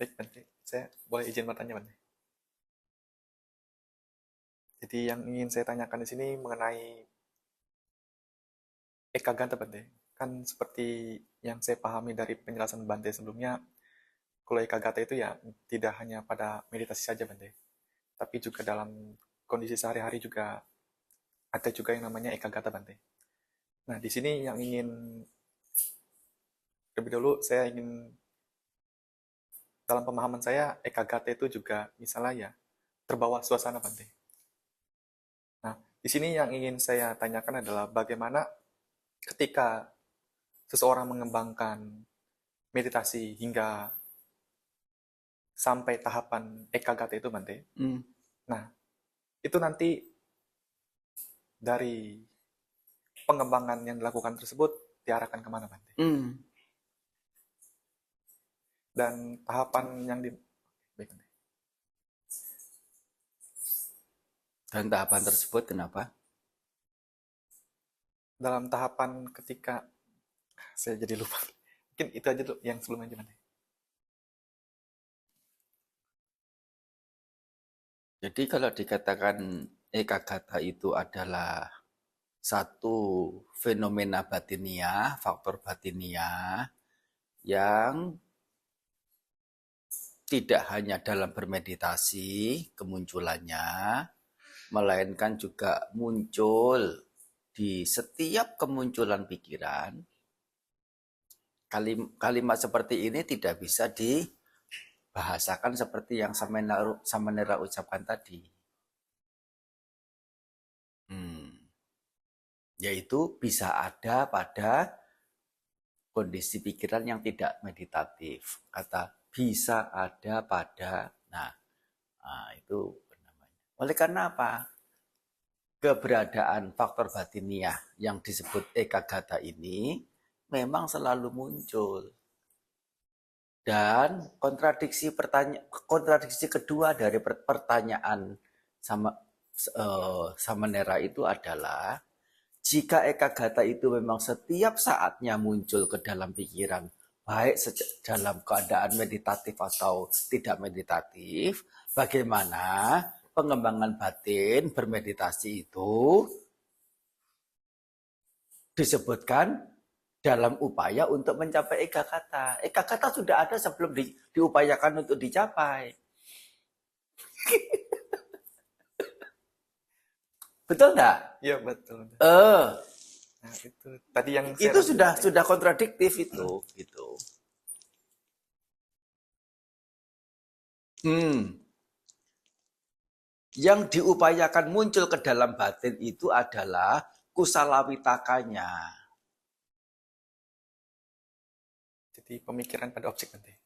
Baik, Bante. Saya boleh izin bertanya, Bante. Jadi yang ingin saya tanyakan di sini mengenai Ekagata, Bante. Kan seperti yang saya pahami dari penjelasan Bante sebelumnya, kalau Ekagata itu ya tidak hanya pada meditasi saja, Bante. Tapi juga dalam kondisi sehari-hari juga ada juga yang namanya Ekagata, Bante. Nah, di sini yang ingin lebih dulu saya ingin dalam pemahaman saya Ekagata itu juga misalnya ya terbawa suasana, Bante. Nah, di sini yang ingin saya tanyakan adalah bagaimana ketika seseorang mengembangkan meditasi hingga sampai tahapan ekagata itu, Bante. Hmm. Nah, itu nanti dari pengembangan yang dilakukan tersebut diarahkan kemana, Bante? Hmm. Dan tahapan yang di... Baik, Bante. Dan tahapan tersebut kenapa? Dalam tahapan ketika... Saya jadi lupa. Mungkin itu aja dulu yang sebelumnya, Bante. Jadi kalau dikatakan ekagata itu adalah satu fenomena batiniah, faktor batiniah yang tidak hanya dalam bermeditasi kemunculannya, melainkan juga muncul di setiap kemunculan pikiran. Kalimat seperti ini tidak bisa dibahasakan seperti yang Samanera ucapkan tadi. Yaitu bisa ada pada kondisi pikiran yang tidak meditatif. Kata bisa ada pada, nah itu namanya. Oleh karena apa? Keberadaan faktor batiniah yang disebut ekagata ini memang selalu muncul. Dan kontradiksi kedua dari pertanyaan Samanera itu adalah jika ekagata itu memang setiap saatnya muncul ke dalam pikiran, baik dalam keadaan meditatif atau tidak meditatif, bagaimana pengembangan batin bermeditasi itu disebutkan dalam upaya untuk mencapai ekagata. Ekagata sudah ada sebelum diupayakan untuk dicapai. Betul enggak? Iya, betul. Nah, itu tadi yang saya Itu ragu, Bante. sudah kontradiktif itu gitu. Yang diupayakan muncul ke dalam batin itu adalah kusalawitakanya. Jadi pemikiran pada objek, Bante.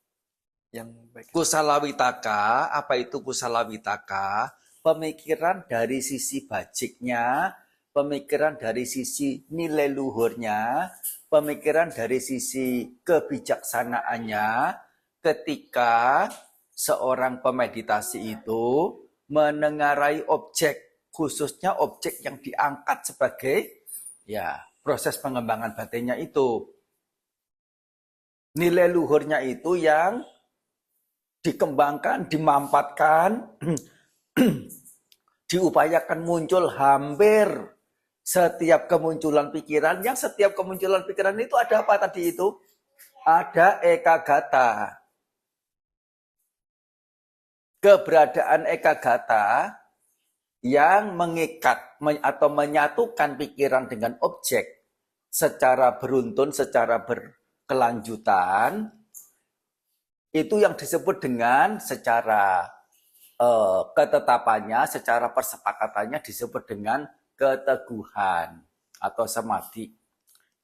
Yang baik. Kusalawitaka, apa itu kusalawitaka? Pemikiran dari sisi bajiknya, pemikiran dari sisi nilai luhurnya, pemikiran dari sisi kebijaksanaannya ketika seorang pemeditasi itu menengarai objek, khususnya objek yang diangkat sebagai ya proses pengembangan batinnya itu. Nilai luhurnya itu yang dikembangkan, dimampatkan, diupayakan muncul hampir setiap kemunculan pikiran. Yang setiap kemunculan pikiran itu ada apa tadi itu? Ada ekagata. Keberadaan ekagata yang mengikat atau menyatukan pikiran dengan objek secara beruntun, secara berkelanjutan, itu yang disebut dengan secara ketetapannya, secara persepakatannya disebut dengan keteguhan atau samadhi.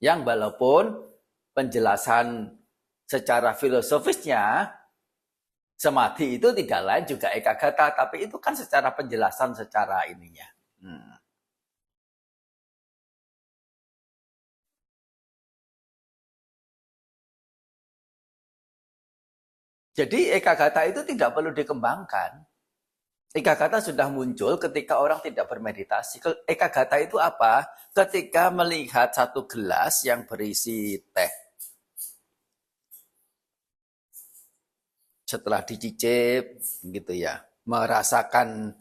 Yang walaupun penjelasan secara filosofisnya samadhi itu tidak lain juga ekagata, tapi itu kan secara penjelasan secara ininya. Jadi ekagata itu tidak perlu dikembangkan. Ekagata sudah muncul ketika orang tidak bermeditasi. Ekagata itu apa? Ketika melihat satu gelas yang berisi teh. setelah dicicip gitu ya, merasakan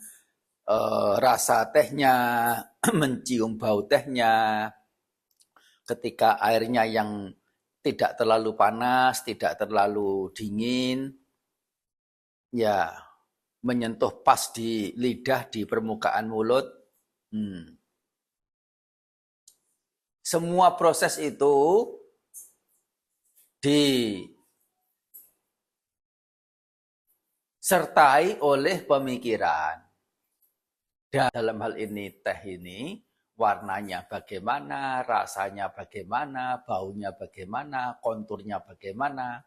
rasa tehnya, mencium bau tehnya, ketika airnya yang tidak terlalu panas, tidak terlalu dingin, ya menyentuh pas di lidah, di permukaan mulut. Semua proses itu disertai oleh pemikiran. Dan dalam hal ini teh ini, warnanya bagaimana, rasanya bagaimana, baunya bagaimana, konturnya bagaimana,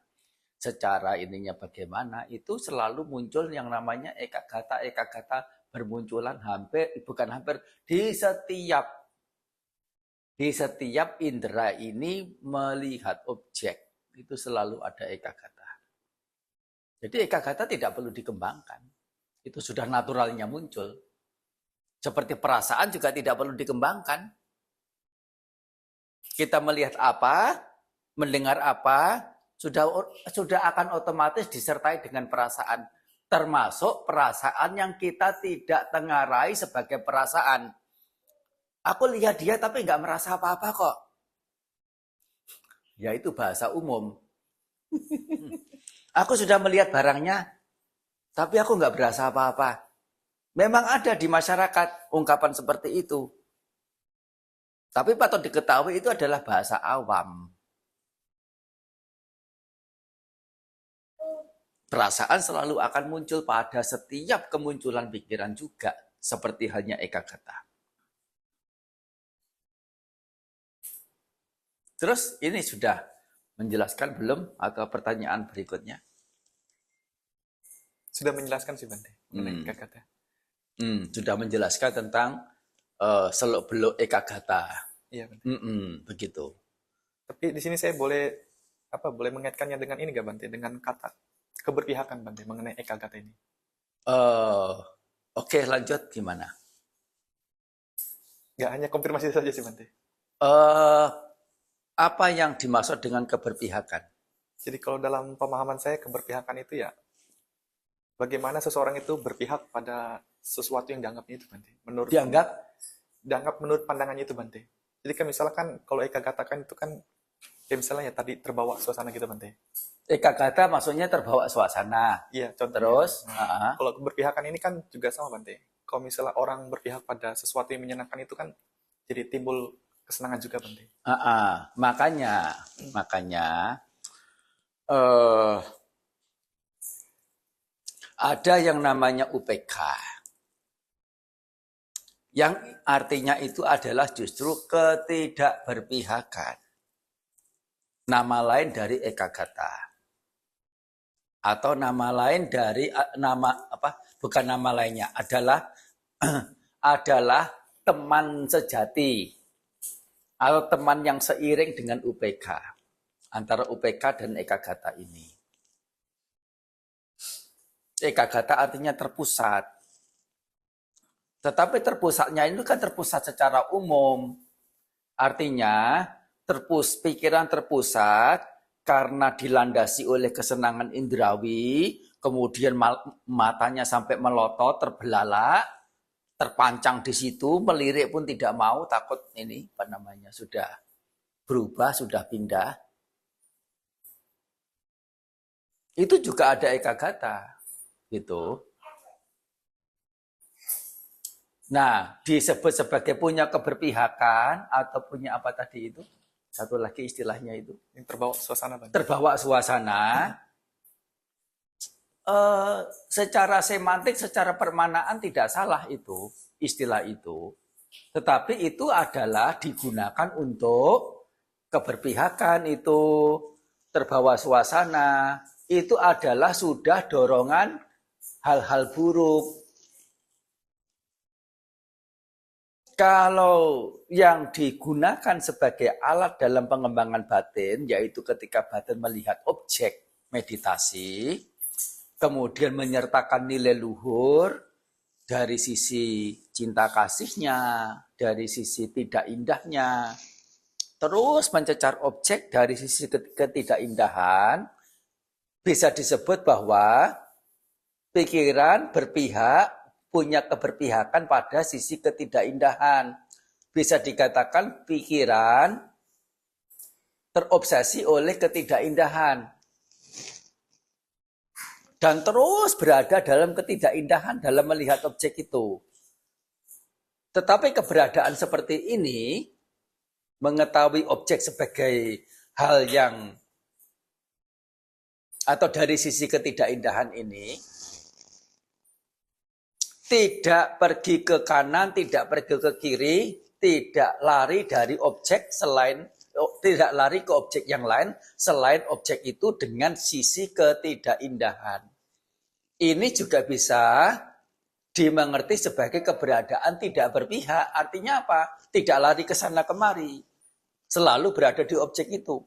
secara ininya bagaimana, itu selalu muncul yang namanya eka-gata bermunculan bukan hampir, di setiap indera ini melihat objek, itu selalu ada eka-gata. Jadi eka-gata tidak perlu dikembangkan, itu sudah naturalnya muncul. Seperti perasaan juga tidak perlu dikembangkan. Kita melihat apa, mendengar apa, sudah akan otomatis disertai dengan perasaan. Termasuk perasaan yang kita tidak tengarai sebagai perasaan. Aku lihat dia tapi nggak merasa apa-apa kok. Ya itu bahasa umum. Aku sudah melihat barangnya, tapi aku nggak berasa apa-apa. Memang ada di masyarakat ungkapan seperti itu. Tapi patut diketahui itu adalah bahasa awam. Perasaan selalu akan muncul pada setiap kemunculan pikiran juga. Seperti halnya eka-gata. Terus ini sudah menjelaskan belum? Atau pertanyaan berikutnya? Sudah menjelaskan sih Bante, mengenai eka-gata. Sudah menjelaskan tentang seluk-beluk eka-gata. Iya Bante. Begitu. Tapi di sini saya boleh mengaitkannya dengan ini nggak Bante? Dengan kata keberpihakan Bante mengenai eka-gata ini. Oke, lanjut gimana? Nggak hanya konfirmasi saja sih Bante. Apa yang dimaksud dengan keberpihakan? Jadi kalau dalam pemahaman saya keberpihakan itu ya bagaimana seseorang itu berpihak pada sesuatu yang dianggapnya itu Bante. Dianggap menurut pandangannya itu Bante. Jadi kan misalkan kalau eka-gata kan itu kan ya misalnya ya tadi terbawa suasana gitu Bante. Eka-gata maksudnya terbawa suasana. Iya, contohnya. Terus, kalau keberpihakan ini kan juga sama Bante. Kalau misalnya orang berpihak pada sesuatu yang menyenangkan itu kan jadi timbul kesenangan juga Bante. Makanya ada yang namanya UPK. Yang artinya itu adalah justru ketidakberpihakan. Nama lain dari eka-gata. Atau nama lain dari bukan nama lainnya, adalah teman sejati atau teman yang seiring dengan UPK, antara UPK dan eka-gata ini. Eka-gata artinya terpusat, tetapi terpusatnya itu kan terpusat secara umum, artinya pikiran terpusat karena dilandasi oleh kesenangan indrawi, kemudian matanya sampai melotot, terbelalak, terpancang di situ, melirik pun tidak mau, takut ini sudah berubah, sudah pindah. Itu juga ada eka-gata, gitu. Nah, disebut sebagai punya keberpihakan atau punya apa tadi itu? Satu lagi istilahnya itu. Yang terbawa suasana Bante. Terbawa suasana. Secara semantik, secara permanaan tidak salah itu, istilah itu. Tetapi itu adalah digunakan untuk keberpihakan itu, terbawa suasana, itu adalah sudah dorongan hal-hal buruk. Kalau yang digunakan sebagai alat dalam pengembangan batin, yaitu ketika batin melihat objek meditasi, kemudian menyertakan nilai luhur dari sisi cinta kasihnya, dari sisi tidak indahnya, terus mencecar objek dari sisi ketidakindahan, bisa disebut bahwa pikiran berpihak, punya keberpihakan pada sisi ketidakindahan. Bisa dikatakan pikiran terobsesi oleh ketidakindahan. Dan terus berada dalam ketidakindahan dalam melihat objek itu. Tetapi keberadaan seperti ini, mengetahui objek sebagai hal yang, atau dari sisi ketidakindahan ini, tidak pergi ke kanan, tidak pergi ke kiri, tidak lari dari objek selain, tidak lari ke objek yang lain selain objek itu dengan sisi ketidakindahan. Ini juga bisa dimengerti sebagai keberadaan tidak berpihak. Artinya apa? Tidak lari ke sana kemari. Selalu berada di objek itu.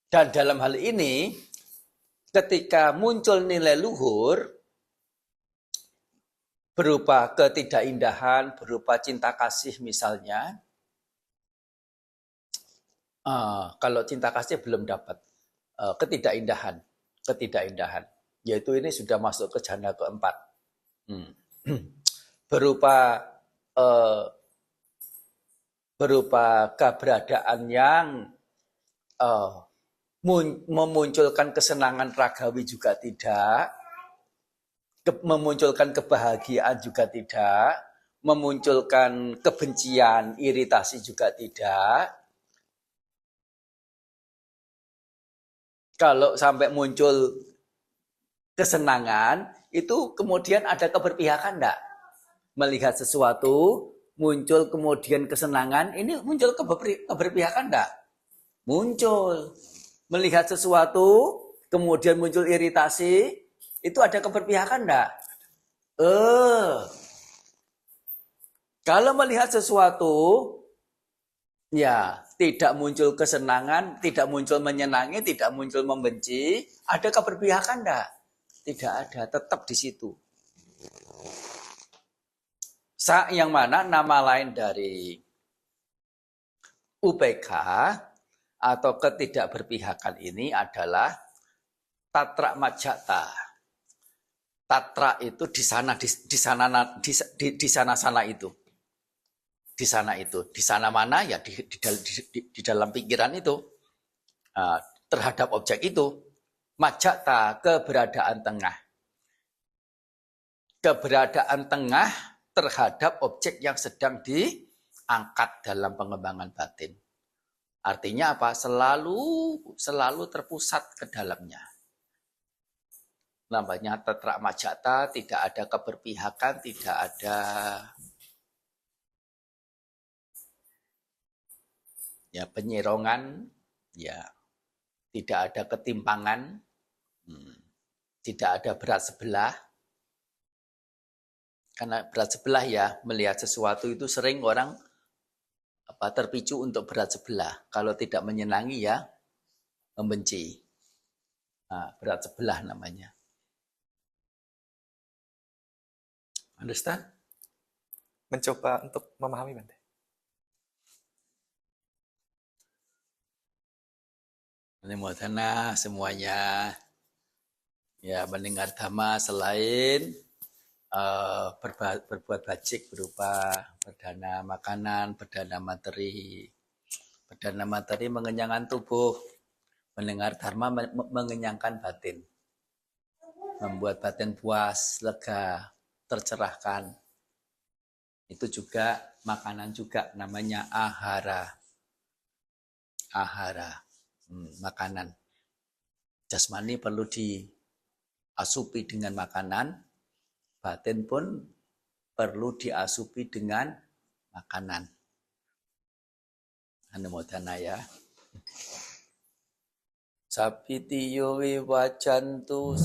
Dan dalam hal ini, ketika muncul nilai luhur, berupa ketidakindahan, berupa cinta kasih misalnya. Kalau cinta kasih belum dapat. Ketidakindahan. Yaitu ini sudah masuk ke jana keempat. Berupa keberadaan yang memunculkan kesenangan ragawi juga tidak, memunculkan kebahagiaan juga tidak, memunculkan kebencian, iritasi juga tidak. Kalau sampai muncul kesenangan, itu kemudian ada keberpihakan enggak? Melihat sesuatu, muncul kemudian kesenangan, ini muncul keberpihakan enggak? Muncul. Melihat sesuatu, kemudian muncul iritasi, itu ada keberpihakan enggak? Kalau melihat sesuatu, ya tidak muncul kesenangan, tidak muncul menyenangi, tidak muncul membenci, ada keberpihakan enggak? Tidak ada, tetap di situ. Yang mana nama lain dari UPK atau ketidakberpihakan ini adalah tatra majata. Tatra itu di sana itu. Di sana mana ya di dalam pikiran itu, terhadap objek itu. Majata, keberadaan tengah. Keberadaan tengah terhadap objek yang sedang diangkat dalam pengembangan batin. Artinya apa? Selalu terpusat ke dalamnya. Namanya tatra majata, tidak ada keberpihakan, tidak ada ya penyerongan, ya tidak ada ketimpangan, tidak ada berat sebelah. Karena berat sebelah ya, melihat sesuatu itu sering orang terpicu untuk berat sebelah. Kalau tidak menyenangi ya membenci. Berat sebelah namanya. Understand? Mencoba untuk memahami, Bante. Anumodana semuanya. Ya, mendengar dhamma selain berbuat bajik berupa berdana makanan, berdana materi. Berdana materi mengenyangkan tubuh. Mendengar dharma mengenyangkan batin. Membuat batin puas, lega, tercerahkan. Itu juga makanan juga, namanya ahara. Makanan. Jasmani perlu diasupi dengan makanan, batin pun perlu diasupi dengan makanan. Anumodana ya. Sapitiyo vivacantu